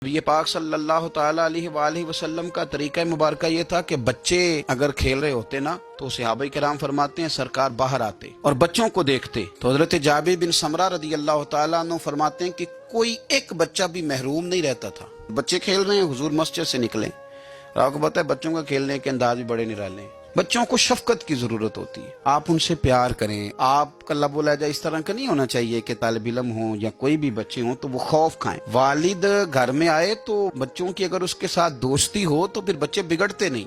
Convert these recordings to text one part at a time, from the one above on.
نبی پاک صلی اللہ تعالیٰ علیہ وآلہ وسلم کا طریقہ مبارکہ یہ تھا کہ بچے اگر کھیل رہے ہوتے نا تو صحابہ کرام فرماتے ہیں سرکار باہر آتے اور بچوں کو دیکھتے تو حضرت جابر بن سمرہ رضی اللہ تعالیٰ عنہ فرماتے ہیں کہ کوئی ایک بچہ بھی محروم نہیں رہتا تھا۔ بچے کھیل رہے ہیں، حضور مسجد سے نکلیں، اور آپ کو پتہ ہے بچوں کا کھیلنے کے انداز بھی بڑے نرالے ہیں۔ بچوں کو شفقت کی ضرورت ہوتی ہے، آپ ان سے پیار کریں۔ آپ کا لب و لہجہ اس طرح کا نہیں ہونا چاہیے کہ طالب علم ہوں یا کوئی بھی بچے ہوں تو وہ خوف کھائیں۔ والد گھر میں آئے تو بچوں کی اگر اس کے ساتھ دوستی ہو تو پھر بچے بگڑتے نہیں،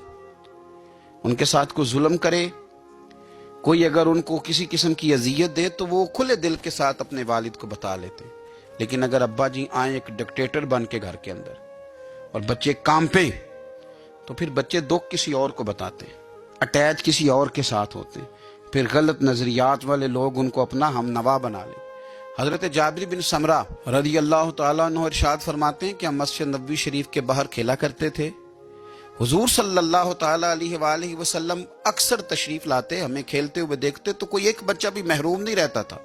ان کے ساتھ کوئی ظلم کرے، کوئی اگر ان کو کسی قسم کی اذیت دے تو وہ کھلے دل کے ساتھ اپنے والد کو بتا لیتے۔ لیکن اگر ابا جی آئیں ایک ڈکٹیٹر بن کے گھر کے اندر اور بچے کانپیں تو پھر بچے دکھ کسی اور کو بتاتے ہیں، اٹیچ کسی اور کے ساتھ ہوتے ہیں، پھر غلط نظریات والے لوگ ان کو اپنا ہم نوا بنا لیں۔ حضرت جابر بن سمرہ رضی اللہ تعالیٰ عنہ ارشاد فرماتے ہیں کہ ہم مسجد نبوی شریف کے باہر کھیلا کرتے تھے، حضور صلی اللہ تعالیٰ علیہ وآلہ وسلم اکثر تشریف لاتے، ہمیں کھیلتے ہوئے دیکھتے تو کوئی ایک بچہ بھی محروم نہیں رہتا تھا۔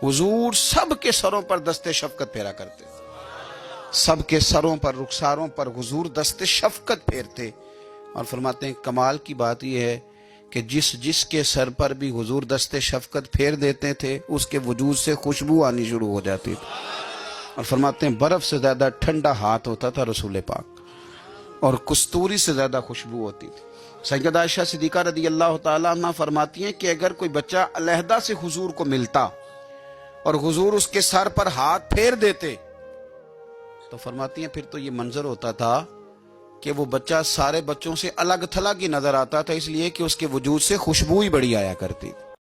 حضور سب کے سروں پر دست شفقت پھیرا کرتے، سب کے سروں پر، رخساروں پر حضور دست شفقت پھیرتے اور فرماتے ہیں کمال کی بات یہ ہے کہ جس کے سر پر بھی حضور دست شفقت پھیر دیتے تھے اس کے وجود سے خوشبو آنی شروع ہو جاتی تھی، اور فرماتے ہیں برف سے زیادہ ٹھنڈا ہاتھ ہوتا تھا رسول پاک، اور کستوری سے زیادہ خوشبو ہوتی تھی۔ سیدہ عائشہ صدیقہ رضی اللہ تعالیٰ عنہ فرماتی ہیں کہ اگر کوئی بچہ علیحدہ سے حضور کو ملتا اور حضور اس کے سر پر ہاتھ پھیر دیتے تو فرماتی ہیں پھر تو یہ منظر ہوتا تھا کہ وہ بچہ سارے بچوں سے الگ تھلگ ہی نظر آتا تھا، اس لیے کہ اس کے وجود سے خوشبو ہی بڑی آیا کرتی تھی۔